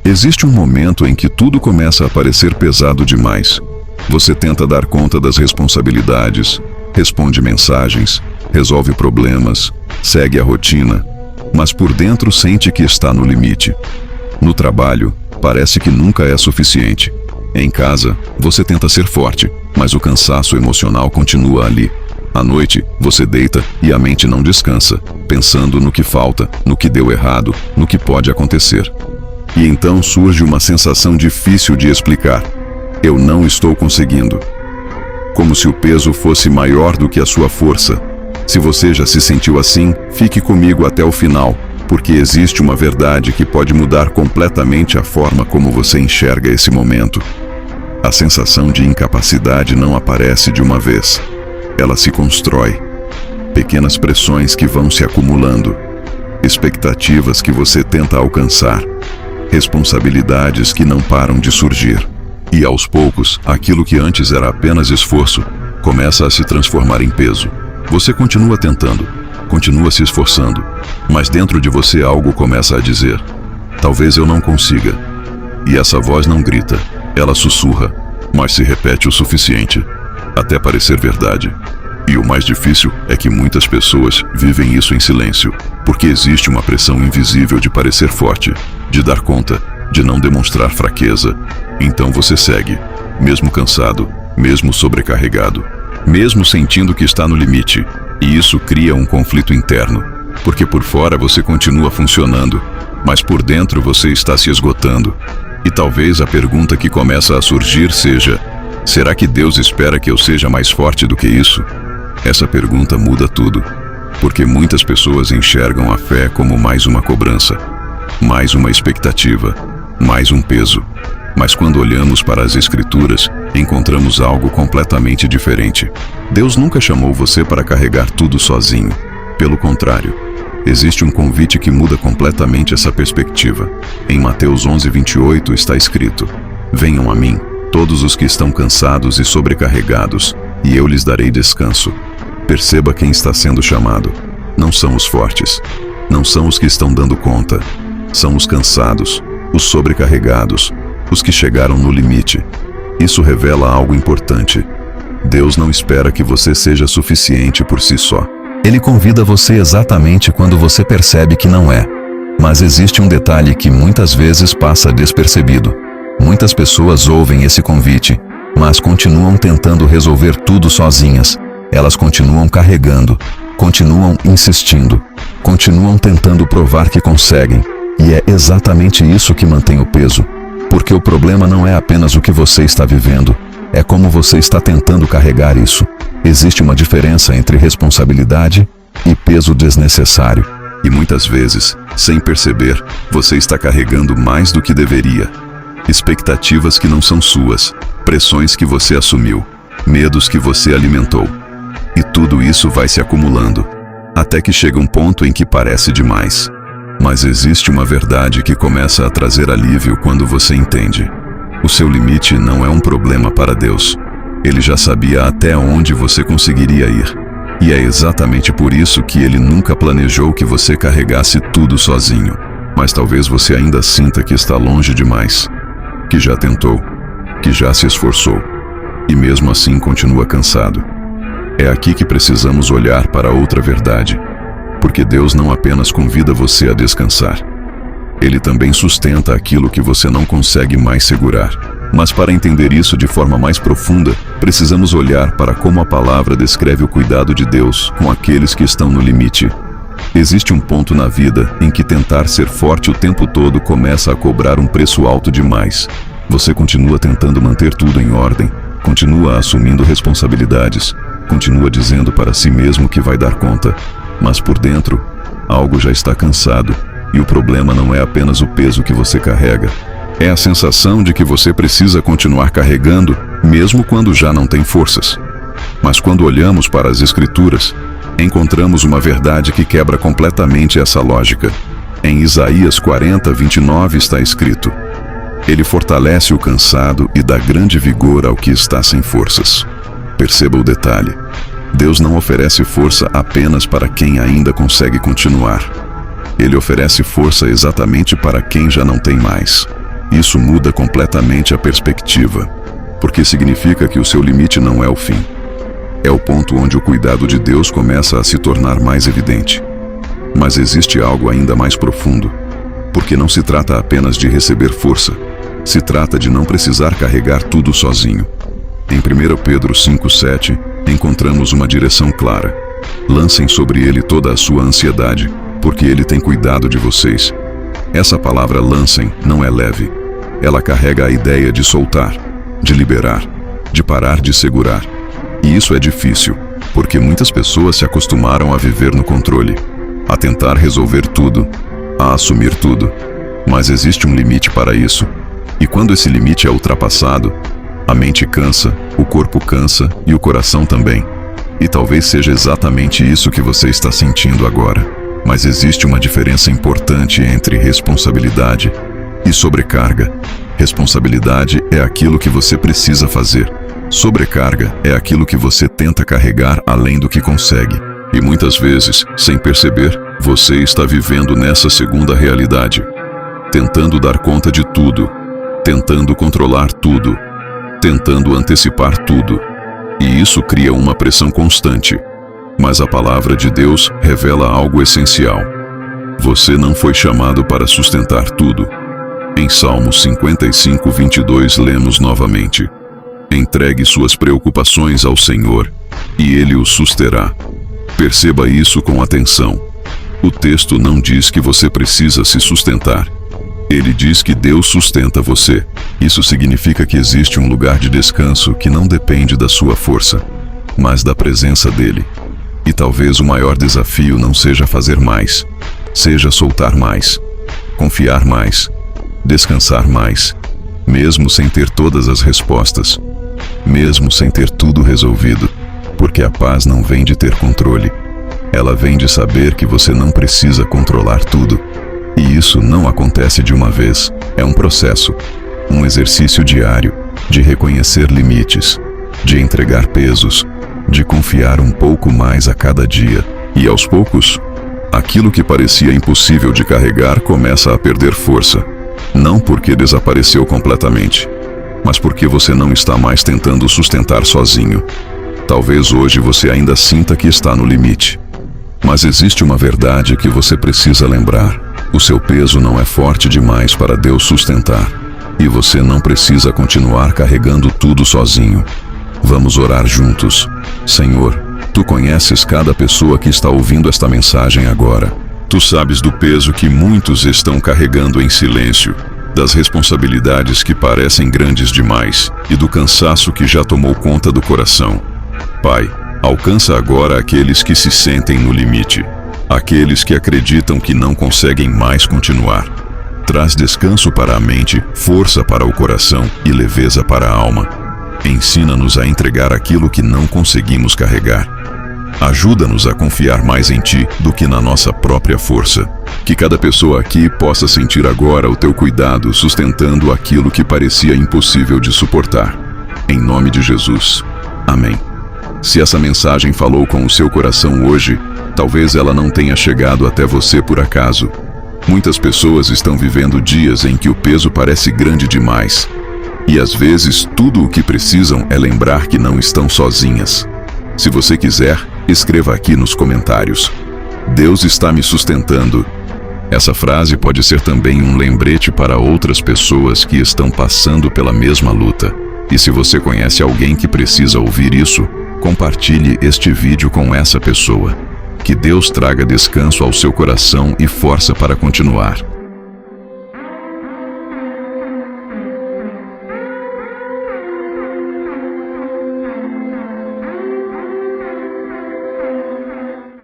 Existe um momento em que tudo começa a parecer pesado demais. Você tenta dar conta das responsabilidades, responde mensagens, resolve problemas, segue a rotina, mas por dentro sente que está no limite. No trabalho, parece que nunca é suficiente. Em casa, você tenta ser forte, mas o cansaço emocional continua ali. À noite, você deita e a mente não descansa, pensando no que falta, no que deu errado, no que pode acontecer. E então surge uma sensação difícil de explicar. Eu não estou conseguindo. Como se o peso fosse maior do que a sua força. Se você já se sentiu assim, fique comigo até o final, porque existe uma verdade que pode mudar completamente a forma como você enxerga esse momento. A sensação de incapacidade não aparece de uma vez. Ela se constrói. Pequenas pressões que vão se acumulando. Expectativas que você tenta alcançar. Responsabilidades que não param de surgir. E aos poucos, aquilo que antes era apenas esforço, começa a se transformar em peso. Você continua tentando, continua se esforçando, mas dentro de você algo começa a dizer: talvez eu não consiga. E essa voz não grita, ela sussurra, mas se repete o suficiente, até parecer verdade. E o mais difícil é que muitas pessoas vivem isso em silêncio, porque existe uma pressão invisível de parecer forte, de dar conta, de não demonstrar fraqueza. Então você segue, mesmo cansado, mesmo sobrecarregado, mesmo sentindo que está no limite. E isso cria um conflito interno, porque por fora você continua funcionando, mas por dentro você está se esgotando. E talvez a pergunta que começa a surgir seja: será que Deus espera que eu seja mais forte do que isso? Essa pergunta muda tudo, porque muitas pessoas enxergam a fé como mais uma cobrança, mais uma expectativa, mais um peso. Mas quando olhamos para as Escrituras, encontramos algo completamente diferente. Deus nunca chamou você para carregar tudo sozinho. Pelo contrário, existe um convite que muda completamente essa perspectiva. Em Mateus 11:28 está escrito: venham a mim, todos os que estão cansados e sobrecarregados, e eu lhes darei descanso. Perceba quem está sendo chamado. Não são os fortes, não são os que estão dando conta, são os cansados, os sobrecarregados, os que chegaram no limite. Isso revela algo importante. Deus não espera que você seja suficiente por si só. Ele convida você exatamente quando você percebe que não é. Mas existe um detalhe que muitas vezes passa despercebido. Muitas pessoas ouvem esse convite, mas continuam tentando resolver tudo sozinhas. Elas continuam carregando, continuam insistindo, continuam tentando provar que conseguem. E é exatamente isso que mantém o peso. Porque o problema não é apenas o que você está vivendo, é como você está tentando carregar isso. Existe uma diferença entre responsabilidade e peso desnecessário. E muitas vezes, sem perceber, você está carregando mais do que deveria. Expectativas que não são suas, pressões que você assumiu, medos que você alimentou. E tudo isso vai se acumulando, até que chega um ponto em que parece demais. Mas existe uma verdade que começa a trazer alívio quando você entende. O seu limite não é um problema para Deus. Ele já sabia até onde você conseguiria ir. E é exatamente por isso que Ele nunca planejou que você carregasse tudo sozinho. Mas talvez você ainda sinta que está longe demais, que já tentou, que já se esforçou, e mesmo assim continua cansado. É aqui que precisamos olhar para outra verdade. Porque Deus não apenas convida você a descansar. Ele também sustenta aquilo que você não consegue mais segurar. Mas para entender isso de forma mais profunda, precisamos olhar para como a palavra descreve o cuidado de Deus com aqueles que estão no limite. Existe um ponto na vida em que tentar ser forte o tempo todo começa a cobrar um preço alto demais. Você continua tentando manter tudo em ordem, continua assumindo responsabilidades, continua dizendo para si mesmo que vai dar conta. Mas por dentro, algo já está cansado, e o problema não é apenas o peso que você carrega. É a sensação de que você precisa continuar carregando, mesmo quando já não tem forças. Mas quando olhamos para as Escrituras, encontramos uma verdade que quebra completamente essa lógica. Em Isaías 40:29 está escrito: Ele fortalece o cansado e dá grande vigor ao que está sem forças. Perceba o detalhe. Deus não oferece força apenas para quem ainda consegue continuar. Ele oferece força exatamente para quem já não tem mais. Isso muda completamente a perspectiva, porque significa que o seu limite não é o fim. É o ponto onde o cuidado de Deus começa a se tornar mais evidente. Mas existe algo ainda mais profundo, porque não se trata apenas de receber força, se trata de não precisar carregar tudo sozinho. Em 1 Pedro 5,7, encontramos uma direção clara. Lancem sobre ele toda a sua ansiedade, porque ele tem cuidado de vocês. Essa palavra lancem não é leve. Ela carrega a ideia de soltar, de liberar, de parar de segurar. E isso é difícil, porque muitas pessoas se acostumaram a viver no controle, a tentar resolver tudo, a assumir tudo. Mas existe um limite para isso. E quando esse limite é ultrapassado, a mente cansa, o corpo cansa e o coração também. E talvez seja exatamente isso que você está sentindo agora. Mas existe uma diferença importante entre responsabilidade e sobrecarga. Responsabilidade é aquilo que você precisa fazer. Sobrecarga é aquilo que você tenta carregar além do que consegue. E muitas vezes, sem perceber, você está vivendo nessa segunda realidade. Tentando dar conta de tudo, tentando controlar tudo, tentando antecipar tudo. E isso cria uma pressão constante. Mas a palavra de Deus revela algo essencial. Você não foi chamado para sustentar tudo. Em Salmos 55:22 lemos novamente: entregue suas preocupações ao Senhor, e Ele o susterá. Perceba isso com atenção. O texto não diz que você precisa se sustentar. Ele diz que Deus sustenta você. Isso significa que existe um lugar de descanso que não depende da sua força, mas da presença dele. E talvez o maior desafio não seja fazer mais, seja soltar mais, confiar mais, descansar mais, mesmo sem ter todas as respostas, mesmo sem ter tudo resolvido, porque a paz não vem de ter controle. Ela vem de saber que você não precisa controlar tudo. E isso não acontece de uma vez. É um processo, um exercício diário, de reconhecer limites, de entregar pesos, de confiar um pouco mais a cada dia. E aos poucos, aquilo que parecia impossível de carregar começa a perder força. Não porque desapareceu completamente, mas porque você não está mais tentando sustentar sozinho. Talvez hoje você ainda sinta que está no limite. Mas existe uma verdade que você precisa lembrar. O seu peso não é forte demais para Deus sustentar. E você não precisa continuar carregando tudo sozinho. Vamos orar juntos. Senhor, Tu conheces cada pessoa que está ouvindo esta mensagem agora. Tu sabes do peso que muitos estão carregando em silêncio, das responsabilidades que parecem grandes demais e do cansaço que já tomou conta do coração. Pai, alcança agora aqueles que se sentem no limite, aqueles que acreditam que não conseguem mais continuar. Traz descanso para a mente, força para o coração e leveza para a alma. Ensina-nos a entregar aquilo que não conseguimos carregar. Ajuda-nos a confiar mais em Ti do que na nossa própria força. Que cada pessoa aqui possa sentir agora o Teu cuidado sustentando aquilo que parecia impossível de suportar. Em nome de Jesus. Amém. Se essa mensagem falou com o seu coração hoje, talvez ela não tenha chegado até você por acaso. Muitas pessoas estão vivendo dias em que o peso parece grande demais. E às vezes tudo o que precisam é lembrar que não estão sozinhas. Se você quiser, escreva aqui nos comentários: Deus está me sustentando. Essa frase pode ser também um lembrete para outras pessoas que estão passando pela mesma luta. E se você conhece alguém que precisa ouvir isso, compartilhe este vídeo com essa pessoa. Que Deus traga descanso ao seu coração e força para continuar.